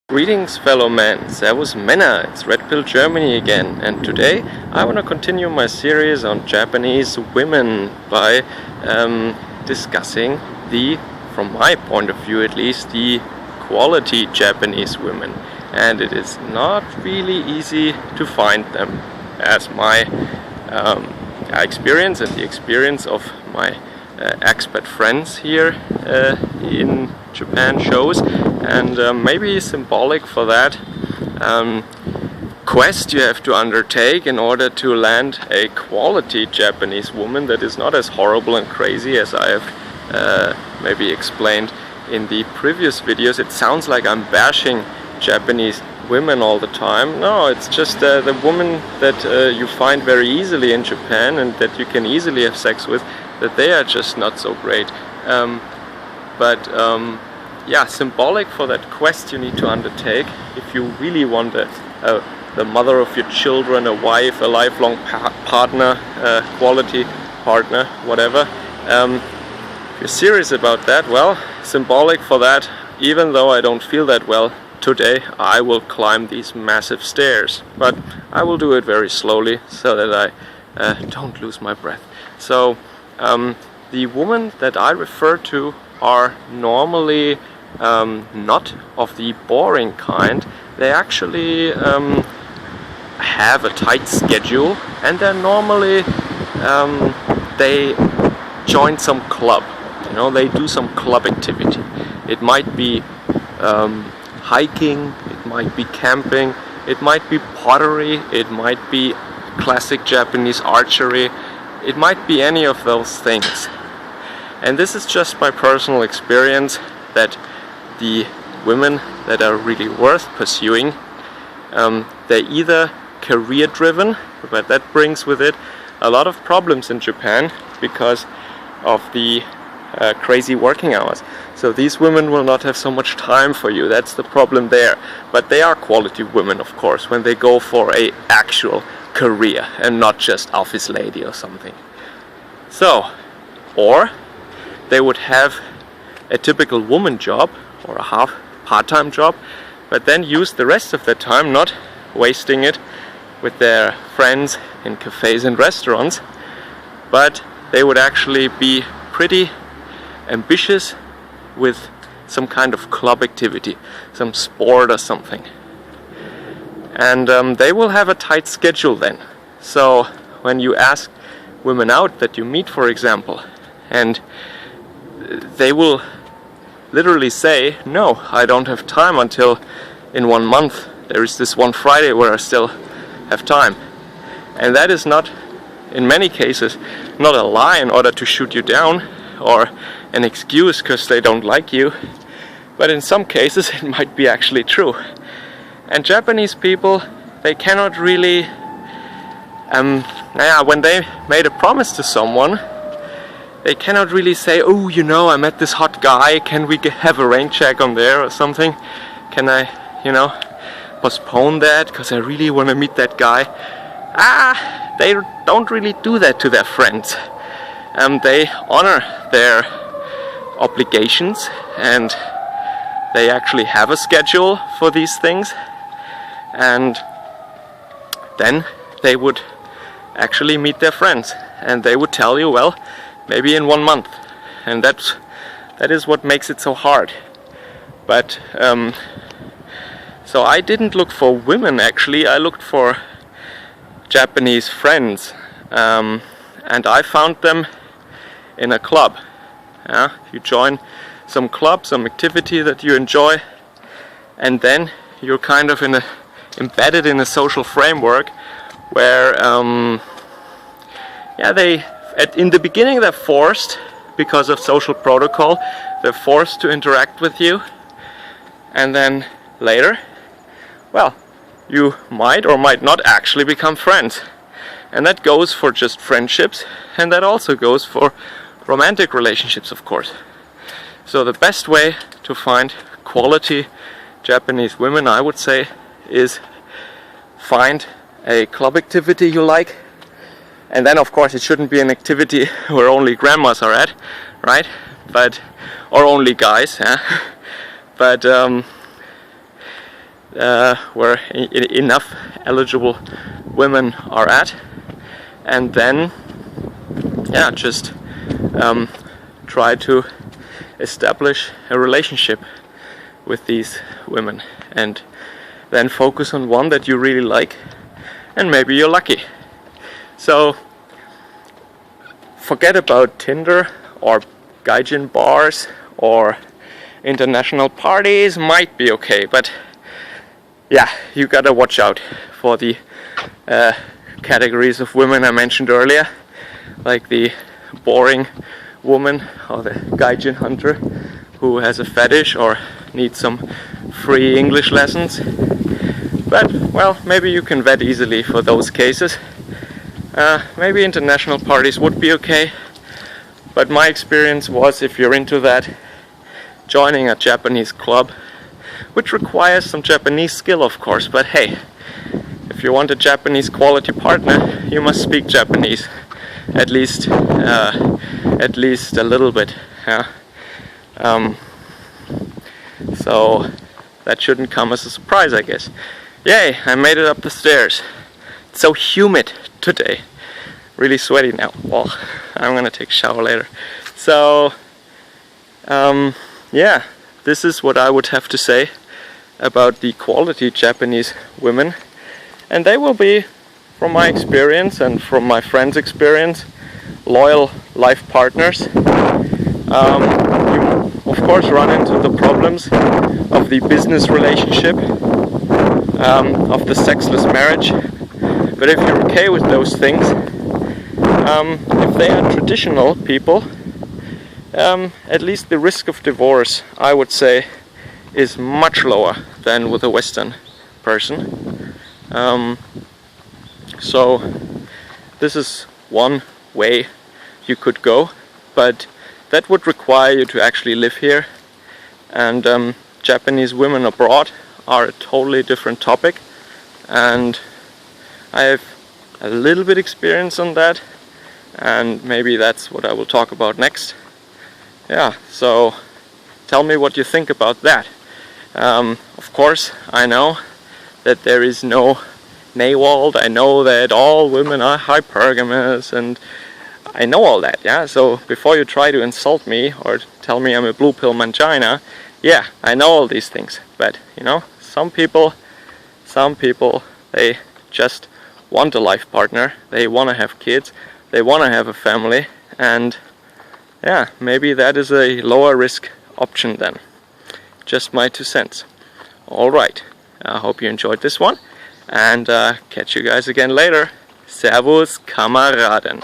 Greetings fellow men, Servus Männer, it's Red Pill Germany again, and today I want to continue my series on Japanese women by discussing from my point of view at least, the quality Japanese women. And it is not really easy to find them, as my experience and the experience of my expat friends here in Japan shows. And maybe symbolic for that quest you have to undertake in order to land a quality Japanese woman that is not as horrible and crazy as I have maybe explained in the previous videos. It sounds like I'm bashing Japanese women all the time. No, it's just the woman that you find very easily in Japan and that you can easily have sex with, that they are just not so great. Yeah, symbolic for that quest you need to undertake if you really want the mother of your children, a wife, a lifelong partner, quality partner, whatever. If you're serious about that, well, symbolic for that, even though I don't feel that well today, I will climb these massive stairs. But I will do it very slowly so that I don't lose my breath. So, the women that I refer to are normally not of the boring kind. They actually have a tight schedule, and they're normally they join some club. You know, they do some club activity. It might be hiking, it might be camping, it might be pottery, it might be classic Japanese archery, it might be any of those things. And this is just my personal experience that the women that are really worth pursuing, they're either career driven, but that brings with it a lot of problems in Japan because of the crazy working hours. So these women will not have so much time for you. That's the problem there. But they are quality women, of course, when they go for a actual career and not just office lady or something. So, or they would have a typical woman job or a half part-time job, but then use the rest of their time not wasting it with their friends in cafes and restaurants, but they would actually be pretty ambitious with some kind of club activity, some sport or something. And they will have a tight schedule then. So when you ask women out that you meet, for example, and they will literally say, no, I don't have time until in 1 month. There is this one Friday where I still have time. And that is not, in many cases, not a lie in order to shoot you down or an excuse because they don't like you. But in some cases it might be actually true. And Japanese people, they cannot really, when they made a promise to someone, they cannot really say, oh, you know, I met this hot guy, can we have a rain check on there or something? Can I, postpone that because I really want to meet that guy? They don't really do that to their friends. They honor their obligations and they actually have a schedule for these things, and then they would actually meet their friends and they would tell you, well, maybe in 1 month. And that is what makes it so hard. But so I didn't look for women, actually I looked for Japanese friends, and I found them in a club. You join some club, some activity that you enjoy, and then you're kind of embedded in a social framework where in the beginning they're forced, because of social protocol, they're forced to interact with you, and then later, well, you might or might not actually become friends. And that goes for just friendships, and that also goes for romantic relationships, of course. So the best way to find quality Japanese women, I would say, is find a club activity you like. And then, of course, it shouldn't be an activity where only grandmas are at, right? Or only guys, yeah? But where enough eligible women are at, and then yeah, just try to establish a relationship with these women, and then focus on one that you really like, and maybe you're lucky. So forget about Tinder or gaijin bars or international parties. Might be okay, but yeah, you gotta watch out for the categories of women I mentioned earlier, like the boring woman or the gaijin hunter who has a fetish or needs some free English lessons. But well, maybe you can vet easily for those cases. Maybe international parties would be okay, but my experience was, if you're into that, joining a Japanese club, which requires some Japanese skill of course, but hey, if you want a Japanese quality partner, you must speak Japanese, at least a little bit. Yeah. So that shouldn't come as a surprise, I guess. Yay, I made it up the stairs. It's so humid today. Really sweaty now. Well, I'm gonna take a shower later. So, yeah, this is what I would have to say about the quality Japanese women. And they will be, from my experience and from my friends' experience, loyal life partners. You of course run into the problems of the business relationship, of the sexless marriage, but if you're okay with those things, if they are traditional people, at least the risk of divorce, I would say, is much lower than with a Western person. So this is one way you could go, but that would require you to actually live here, and Japanese women abroad are a totally different topic, and I have a little bit experience on that, and maybe that's what I will talk about next. Yeah, so tell me what you think about that. Of course, I know that there is no Naywald. I know that all women are hypergamous, and I know all that, yeah? So before you try to insult me or tell me I'm a blue pill mangina, yeah, I know all these things. But, you know, some people, they just want a life partner, they want to have kids, they want to have a family, and yeah, maybe that is a lower risk option then. Just my 2 cents. Alright, I hope you enjoyed this one, and catch you guys again later. Servus, Kameraden.